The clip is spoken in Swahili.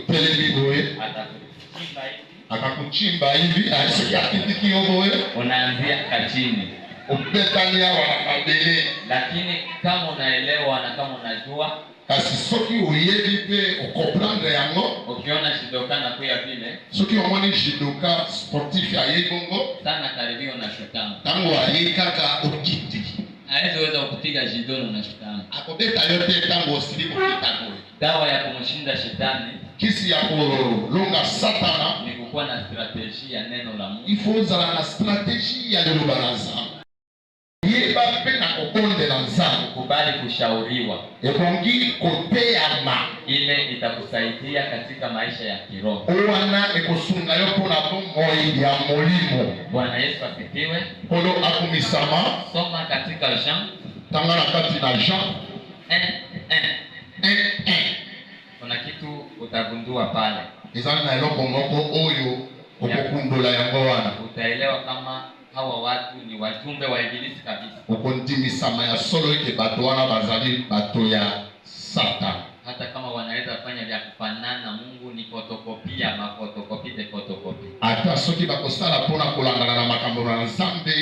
utelemi boye, akakuchimba hivi asikitikio boye, unaanzia kachini upetania wana mabele. Lakini kama unaelewa na kama unajua, kasi soki uyebi pe ukomprendre yango, ukiona shidoka na kuya vile, soki omoni shidoka sportif ya yebongo sana karibio na shutana tango ayekaka okiti hawezi kupiga jidono na shetani. Akobeta yote tango osilipo kitako. Dawa ya kumshinda shetani, kisi ya kulonga satana, ni kukuwa na strategia ya neno la Mungu. Ifunza na strategia ya neno la Mungu. Yeba pena kokonde la nzangu, kubali kushauriwa. Ekongi kotea ma, ile itakusaidia katika maisha ya kiroho. Owana ekosunga yopo na bomoi ya molimo. Bwana Yesu asifiwe. Polo akumisama. Soma katika Jean. Tangana kati na Jean. Kuna kitu utagundua pale. Izani na eloko moko oyo okokundola yango wana. Utaelewa kama hawa watu ni wajumbe wa ibilisi kabisa. Ukondimisama ya solo ike bato wana bazali bato ya Satan. Hata kama wanaweza fanya vya kufanana, Mungu ni fotokopia, mafotokopi de fotokopi. Ata soki bakosala pona kulangana na makambo na Nzambe